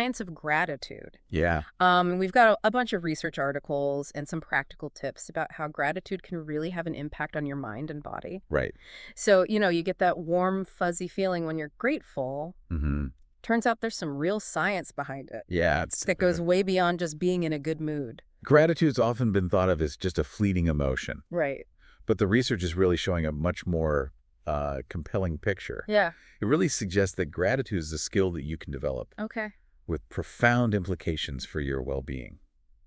science of gratitude. Yeah, We've got a bunch of research articles and some practical tips about how gratitude can really have an impact on your mind and body. right. So, you get that warm, fuzzy feeling when you're grateful. hmm Turns out there's some real science behind it Yeah, it's that goes way beyond just being in a good mood. gratitude's often been thought of as just a fleeting emotion, Right. but the research is really showing a much more compelling picture. Yeah. It really suggests that gratitude is a skill that you can develop Okay. with profound implications for your well-being.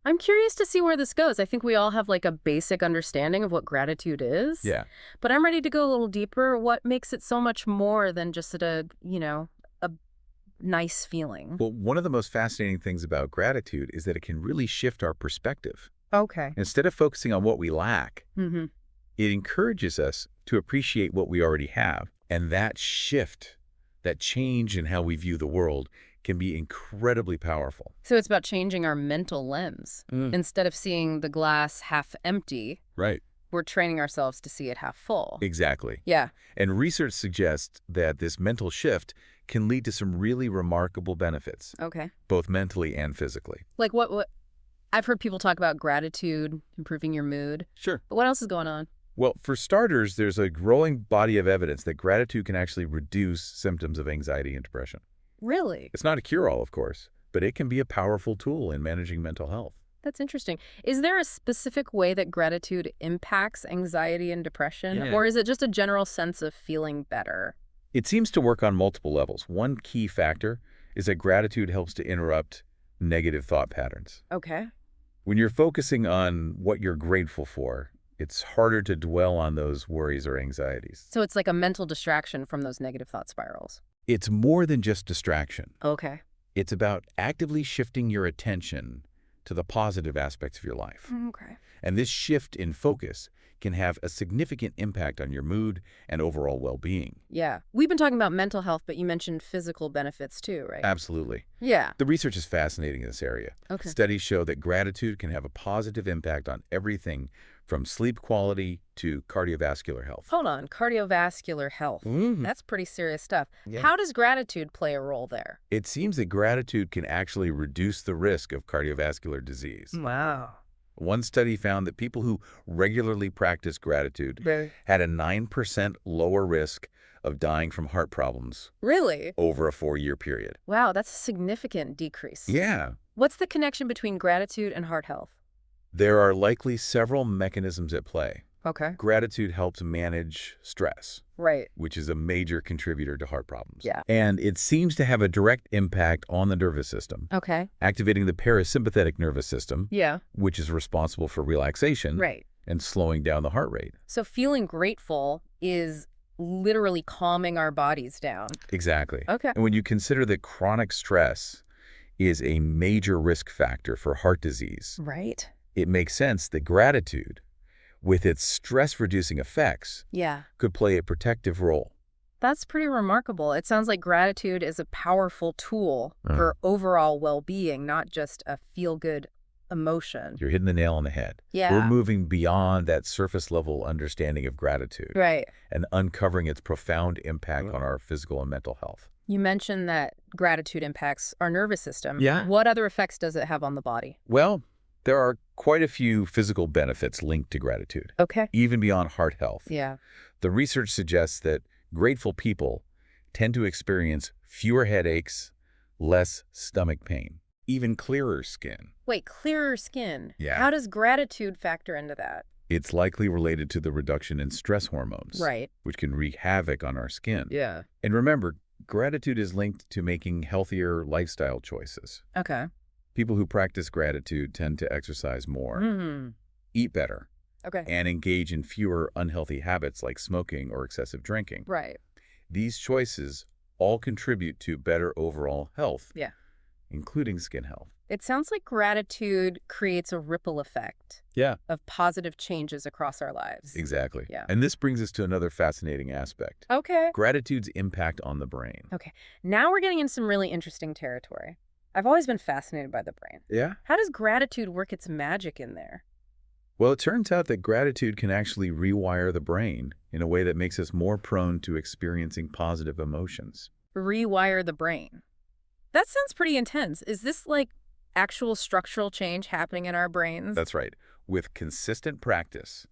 I'm curious to see where this goes. I think we all have like a basic understanding of what gratitude is. Yeah. But I'm ready to go a little deeper. What makes it so much more than just a nice feeling? Well, one of the most fascinating things about gratitude is that it can really shift our perspective. Okay. Instead of focusing on what we lack, Mm-hmm. it encourages us to appreciate what we already have. And that shift, that change in how we view the world, can be incredibly powerful. So it's about changing our mental lens. Mm. Instead of seeing the glass half empty, Right. we're training ourselves to see it half full. Exactly. Yeah. And research suggests that this mental shift can lead to some really remarkable benefits, Okay. both mentally and physically. Like what I've heard people talk about gratitude, improving your mood. Sure. But what else is going on? Well, for starters, there's a growing body of evidence that gratitude can actually reduce symptoms of anxiety and depression. Really? It's not a cure-all, of course, but it can be a powerful tool in managing mental health. That's interesting. Is there a specific way that gratitude impacts anxiety and depression? Yeah. Or is it just a general sense of feeling better? It seems to work on multiple levels. One key factor is that gratitude helps to interrupt negative thought patterns. Okay. When you're focusing on what you're grateful for, it's harder to dwell on those worries or anxieties. So it's like a mental distraction from those negative thought spirals. It's more than just distraction. Okay. It's about actively shifting your attention to the positive aspects of your life. Okay. And this shift in focus can have a significant impact on your mood and overall well-being. Yeah. We've been talking about mental health, but you mentioned physical benefits too, right? Absolutely. Yeah. The research is fascinating in this area. Okay. Studies show that gratitude can have a positive impact on everything from sleep quality to cardiovascular health. Hold on. Cardiovascular health. Mhm. That's pretty serious stuff. Yeah. How does gratitude play a role there? It seems that gratitude can actually reduce the risk of cardiovascular disease. Wow. One study found that people who regularly practice gratitude had a 9% lower risk of dying from heart problems Really? over a 4-year period. Wow, that's a significant decrease. Yeah. What's the connection between gratitude and heart health? There are likely several mechanisms at play. Okay. Gratitude helps manage stress, Right. which is a major contributor to heart problems. Yeah. And it seems to have a direct impact on the nervous system, Okay. activating the parasympathetic nervous system, Yeah. which is responsible for relaxation Right. and slowing down the heart rate. So feeling grateful is literally calming our bodies down. Exactly. Okay. And when you consider that chronic stress is a major risk factor for heart disease, Right. it makes sense that gratitude, with its stress-reducing effects, Yeah. could play a protective role. That's pretty remarkable. It sounds like gratitude is a powerful tool for overall well-being, not just a feel-good emotion. You're hitting the nail on the head. Yeah. We're moving beyond that surface-level understanding of gratitude Right. and uncovering its profound impact on our physical and mental health. You mentioned that gratitude impacts our nervous system. Yeah. What other effects does it have on the body? Well, there are quite a few physical benefits linked to gratitude, Okay. even beyond heart health. Yeah. The research suggests that grateful people tend to experience fewer headaches, less stomach pain, even clearer skin. Wait, clearer skin. Yeah. How does gratitude factor into that? It's likely related to the reduction in stress hormones, Right. which can wreak havoc on our skin. Yeah. And remember, gratitude is linked to making healthier lifestyle choices. Okay. People who practice gratitude tend to exercise more, Mm-hmm. eat better, Okay. and engage in fewer unhealthy habits like smoking or excessive drinking. Right. These choices all contribute to better overall health, Yeah. including skin health. It sounds like gratitude creates a ripple effect Yeah, of positive changes across our lives. exactly. Yeah. And this brings us to another fascinating aspect. Okay. Gratitude's impact on the brain. Okay. Now we're getting in some really interesting territory. I've always been fascinated by the brain. Yeah? How does gratitude work its magic in there? Well, it turns out that gratitude can actually rewire the brain in a way that makes us more prone to experiencing positive emotions. Rewire the brain. That sounds pretty intense. Is this like actual structural change happening in our brains? That's right. With consistent practice,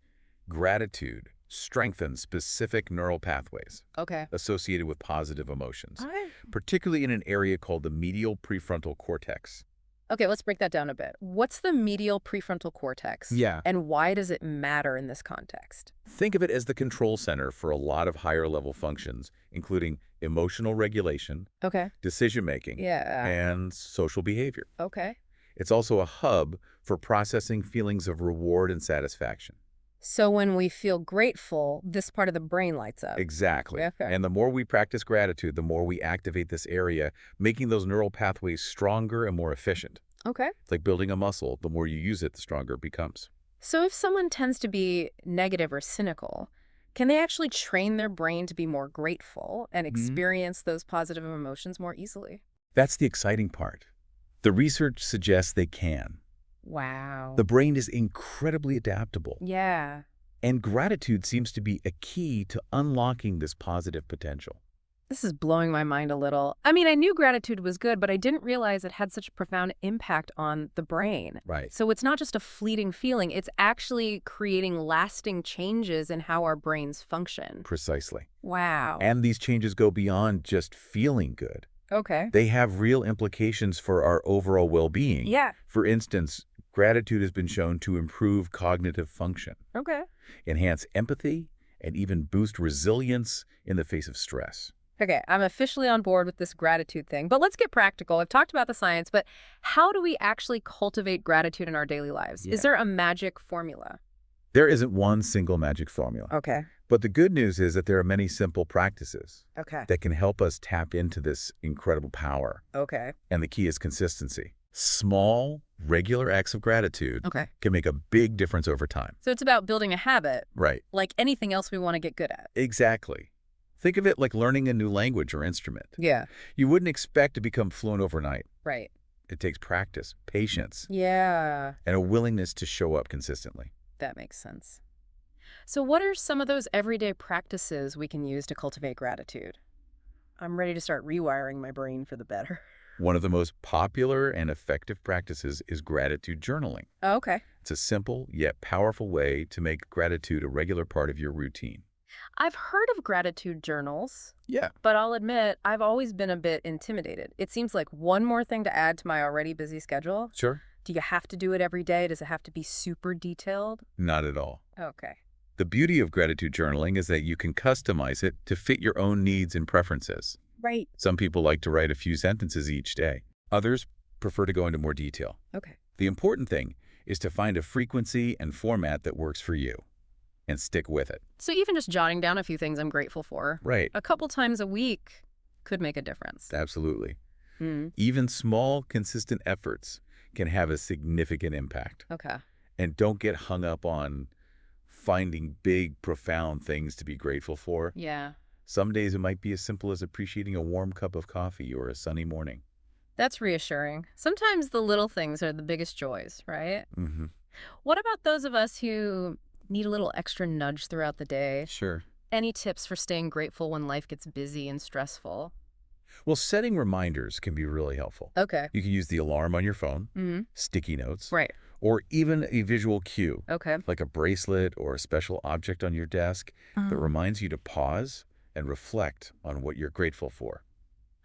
gratitude strengthens specific neural pathways Okay. associated with positive emotions, All right. particularly in an area called the medial prefrontal cortex. Okay, let's break that down a bit. What's the medial prefrontal cortex? Yeah. And why does it matter in this context? Think of it as the control center for a lot of higher level functions, including emotional regulation, Okay. decision-making, Yeah. and social behavior. Okay. It's also a hub for processing feelings of reward and satisfaction. So when we feel grateful, this part of the brain lights up. Exactly. Okay. And the more we practice gratitude, the more we activate this area, making those neural pathways stronger and more efficient. Okay. It's like building a muscle. The more you use it, the stronger it becomes. So if someone tends to be negative or cynical, can they actually train their brain to be more grateful and experience those positive emotions more easily? That's the exciting part. The research suggests they can. Wow. The brain is incredibly adaptable, Yeah. and gratitude seems to be a key to unlocking this positive potential. This is blowing my mind a little. I mean, I knew gratitude was good, but I didn't realize it had such a profound impact on the brain. Right. So it's not just a fleeting feeling, it's actually creating lasting changes in how our brains function. Precisely. Wow. And these changes go beyond just feeling good. Okay. They have real implications for our overall well-being. Yeah. For instance, gratitude has been shown to improve cognitive function, Okay. enhance empathy, and even boost resilience in the face of stress. Okay, I'm officially on board with this gratitude thing, but let's get practical. I've talked about the science, but how do we actually cultivate gratitude in our daily lives? Yeah. Is there a magic formula? There isn't one single magic formula. Okay. But the good news is that there are many simple practices Okay. that can help us tap into this incredible power. Okay. And the key is consistency. Small, regular acts of gratitude Okay. can make a big difference over time. So it's about building a habit, Right. like anything else we want to get good at. Exactly. Think of it like learning a new language or instrument. Yeah. You wouldn't expect to become fluent overnight. Right. It takes practice, patience, Yeah, and a willingness to show up consistently. that makes sense. So what are some of those everyday practices we can use to cultivate gratitude? I'm ready to start rewiring my brain for the better. One of the most popular and effective practices is gratitude journaling. Oh, okay. It's a simple yet powerful way to make gratitude a regular part of your routine. I've heard of gratitude journals, Yeah. but I'll admit I've always been a bit intimidated. It seems like one more thing to add to my already busy schedule. Sure. Do you have to do it every day? Does it have to be super detailed? Not at all. Okay. The beauty of gratitude journaling is that you can customize it to fit your own needs and preferences. Right. Some people like to write a few sentences each day. Others prefer to go into more detail. Okay. The important thing is to find a frequency and format that works for you and stick with it. So even just jotting down a few things I'm grateful for Right. a couple times a week could make a difference. Absolutely. Mm. Even small, consistent efforts can have a significant impact. Okay. And don't get hung up on finding big, profound things to be grateful for. Yeah. Some days it might be as simple as appreciating a warm cup of coffee or a sunny morning. That's reassuring. Sometimes the little things are the biggest joys, right? Mm-hmm. What about those of us who need a little extra nudge throughout the day? Sure. Any tips for staying grateful when life gets busy and stressful? Well, setting reminders can be really helpful. Okay. You can use the alarm on your phone, Mm-hmm. sticky notes, Right. or even a visual cue, Okay. like a bracelet or a special object on your desk that reminds you to pause and reflect on what you're grateful for.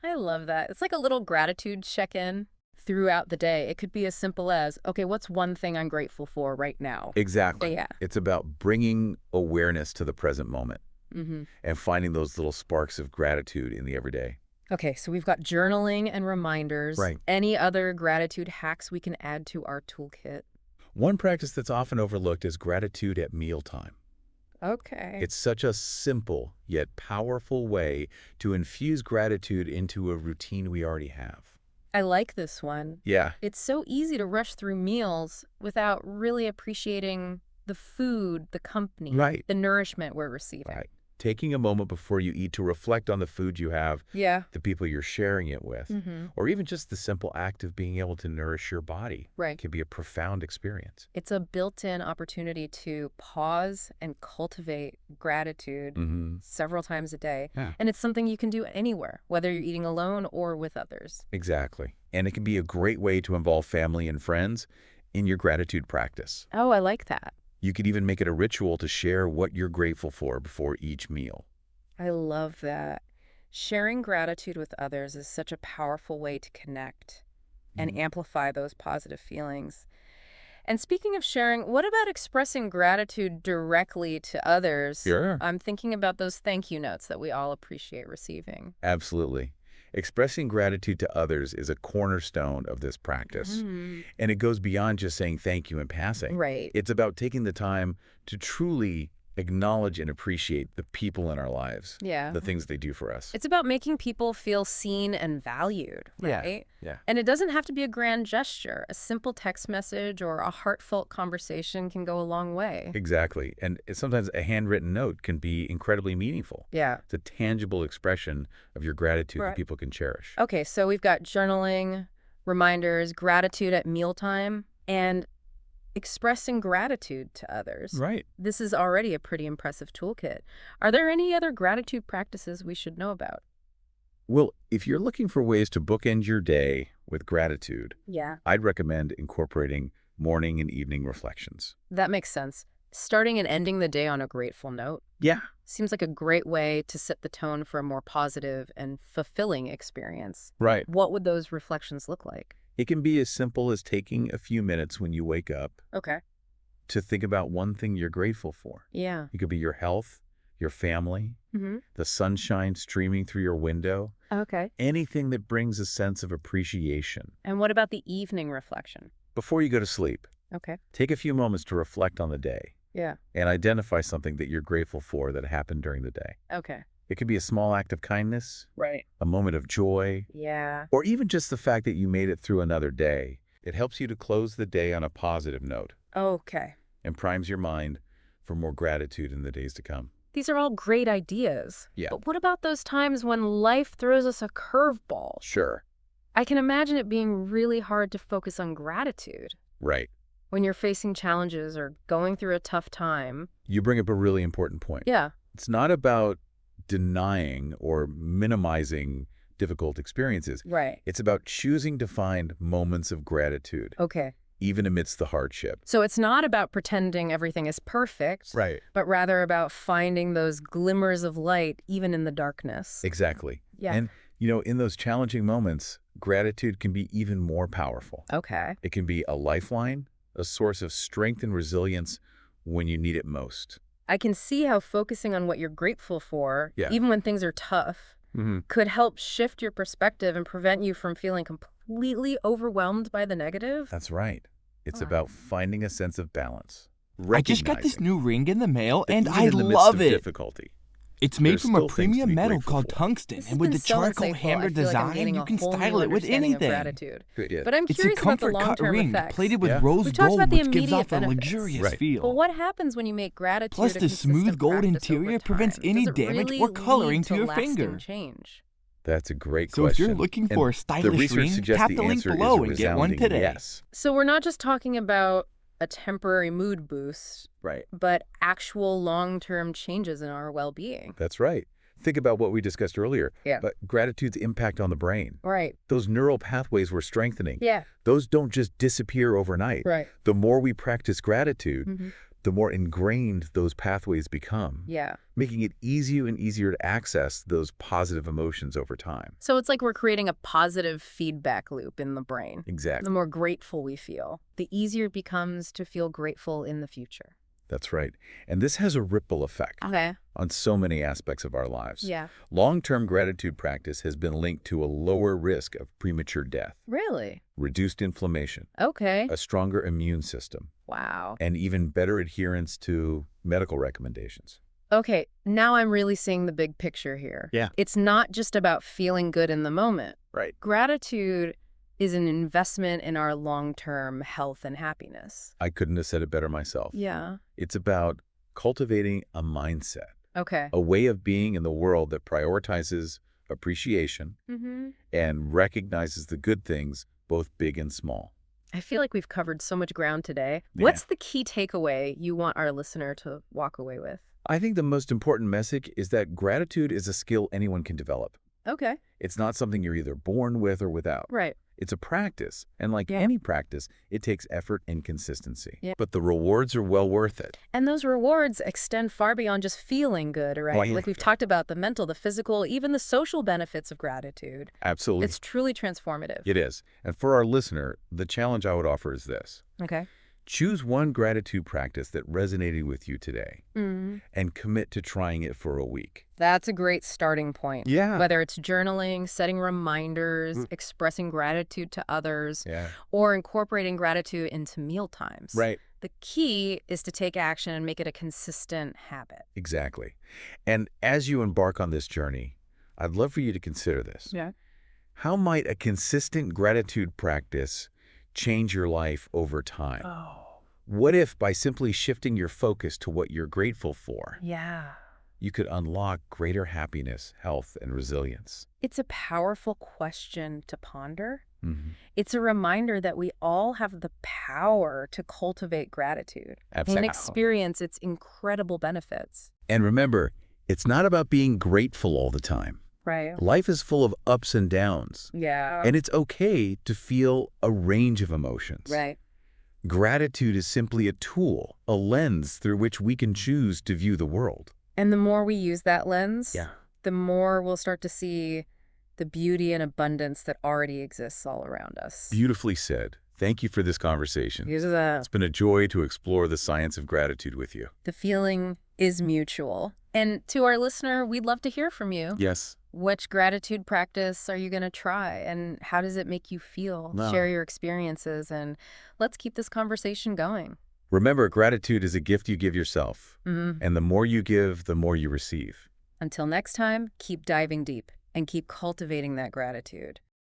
I love that. It's like a little gratitude check-in throughout the day. It could be as simple as, okay, what's one thing I'm grateful for right now? Exactly. Yeah. It's about bringing awareness to the present moment Mm-hmm. and finding those little sparks of gratitude in the everyday. Okay, so we've got journaling and reminders. Right. Any other gratitude hacks we can add to our toolkit? One practice that's often overlooked is gratitude at mealtime. Okay. It's such a simple yet powerful way to infuse gratitude into a routine we already have. I like this one. Yeah. It's so easy to rush through meals without really appreciating the food, the company, Right. the nourishment we're receiving. Right. Taking a moment before you eat to reflect on the food you have, Yeah. the people you're sharing it with, Mm-hmm. or even just the simple act of being able to nourish your body Right. can be a profound experience. It's a built-in opportunity to pause and cultivate gratitude Mm-hmm. several times a day. Yeah. And it's something you can do anywhere, whether you're eating alone or with others. Exactly. And it can be a great way to involve family and friends in your gratitude practice. Oh, I like that. You could even make it a ritual to share what you're grateful for before each meal. I love that. Sharing gratitude with others is such a powerful way to connect and Mhm. amplify those positive feelings. And speaking of sharing, what about expressing gratitude directly to others? Sure. I'm thinking about those thank you notes that we all appreciate receiving. Absolutely. Expressing gratitude to others is a cornerstone of this practice. And it goes beyond just saying thank you in passing. Right. It's about taking the time to truly acknowledge and appreciate the people in our lives, Yeah. the things they do for us. It's about making people feel seen and valued, Yeah, right? yeah. And it doesn't have to be a grand gesture. A simple text message or a heartfelt conversation can go a long way. Exactly. And sometimes a handwritten note can be incredibly meaningful. Yeah. It's a tangible expression of your gratitude Right. that people can cherish. Okay, so we've got journaling, reminders, gratitude at mealtime, and expressing gratitude to others. Right. This is already a pretty impressive toolkit. Are there any other gratitude practices we should know about? Well, if you're looking for ways to bookend your day with gratitude, Yeah. I'd recommend incorporating morning and evening reflections. That makes sense. Starting and ending the day on a grateful note Yeah. seems like a great way to set the tone for a more positive and fulfilling experience. Right. What would those reflections look like? It can be as simple as taking a few minutes when you wake up Okay. to think about one thing you're grateful for. Yeah. It could be your health, your family, Mm-hmm. the sunshine streaming through your window, Okay. anything that brings a sense of appreciation. And what about the evening reflection? Before you go to sleep, Okay. take a few moments to reflect on the day Yeah. and identify something that you're grateful for that happened during the day. Okay. It could be a small act of kindness, Right. a moment of joy, Yeah. or even just the fact that you made it through another day. It helps you to close the day on a positive note Okay. and primes your mind for more gratitude in the days to come. These are all great ideas. Yeah. But what about those times when life throws us a curveball? Sure. I can imagine it being really hard to focus on gratitude Right. when you're facing challenges or going through a tough time. You bring up a really important point. Yeah. It's not about denying or minimizing difficult experiences. Right. It's about choosing to find moments of gratitude, Okay. even amidst the hardship. So it's not about pretending everything is perfect, Right. but rather about finding those glimmers of light even in the darkness. Exactly. Yeah. And, in those challenging moments, gratitude can be even more powerful. Okay. It can be a lifeline, a source of strength and resilience when you need it most. I can see how focusing on what you're grateful for, Yeah. even when things are tough, Mm-hmm. could help shift your perspective and prevent you from feeling completely overwhelmed by the negative. That's right. It's Wow. about finding a sense of balance. I just got this Recognizing new ring in the mail, that and even I in the midst love of it. difficulty, It's made there's from a still things to premium be metal grateful called for. tungsten, This and has with been the so charcoal insightful. hammer I feel like I'm design, gaining you a can whole new style it with understanding of anything. gratitude. Yeah. But I'm It's a curious about the comfort cut long-term ring effects. plated with Yeah. rose We've talked gold, about the which gives immediate off a benefits. luxurious Right. feel. But what happens when you make gratitude Plus, a the smooth consistent gold practice over interior prevents time? any Does it damage really or coloring lead to your lasting finger. change? That's a great So if question. you're looking And for a the stylish research ring, suggests tap the the link answer below is a and get one resounding today. yes. So we're not just talking about a temporary mood boost, Right. but actual long-term changes in our well-being. That's right. Think about what we discussed earlier. Yeah. But gratitude's impact on the brain. Right. Those neural pathways we're strengthening, Yeah. those don't just disappear overnight. Right. The more we practice gratitude, Mm-hmm. the more ingrained those pathways become, Yeah. making it easier and easier to access those positive emotions over time. So it's like we're creating a positive feedback loop in the brain. Exactly. The more grateful we feel, the easier it becomes to feel grateful in the future. That's right. And this has a ripple effect Okay. on so many aspects of our lives. Yeah. Long-term gratitude practice has been linked to a lower risk of premature death, Really? reduced inflammation, Okay. a stronger immune system, Wow. and even better adherence to medical recommendations. Okay, now I'm really seeing the big picture here. Yeah. It's not just about feeling good in the moment. Right. Gratitude is an investment in our long-term health and happiness. I couldn't have said it better myself. Yeah. It's about cultivating a mindset Okay. a way of being in the world that prioritizes appreciation Mm-hmm. and recognizes the good things, both big and small. I feel like we've covered so much ground today. Yeah. What's the key takeaway you want our listener to walk away with? I think the most important message is that gratitude is a skill anyone can develop. Okay. It's not something you're either born with or without. Right. It's a practice, and like Yeah. any practice, it takes effort and consistency. Yeah. But the rewards are well worth it. And those rewards extend far beyond just feeling good, right? yeah. Like we've talked about the mental, the physical, even the social benefits of gratitude. Absolutely. It's truly transformative. It is. And for our listener, the challenge I would offer is this. Okay. Choose one gratitude practice that resonated with you today Mm. and commit to trying it for a week. That's a great starting point. Yeah. Whether it's journaling, setting reminders, expressing gratitude to others, Yeah. or incorporating gratitude into meal times. Right. The key is to take action and make it a consistent habit. Exactly. And as you embark on this journey, I'd love for you to consider this. Yeah. How might a consistent gratitude practice change your life over time? Oh. What if by simply shifting your focus to what you're grateful for, Yeah. you could unlock greater happiness, health, and resilience? It's a powerful question to ponder. Mm-hmm. It's a reminder that we all have the power to cultivate gratitude and Absolutely. experience its incredible benefits. And remember, it's not about being grateful all the time. Right. Life is full of ups and downs, Yeah. and it's okay to feel a range of emotions. Right. Gratitude is simply a tool, a lens through which we can choose to view the world. And the more we use that lens, the more we'll start to see the beauty and abundance that already exists all around us. Beautifully said. Thank you for this conversation. It's been a joy to explore the science of gratitude with you. The feeling is mutual. And to our listener, we'd love to hear from you. Yes. Which gratitude practice are you going to try, and how does it make you feel? Wow. Share your experiences, and let's keep this conversation going. Remember, gratitude is a gift you give yourself. Mhm. And the more you give, the more you receive. Until next time, keep diving deep and keep cultivating that gratitude.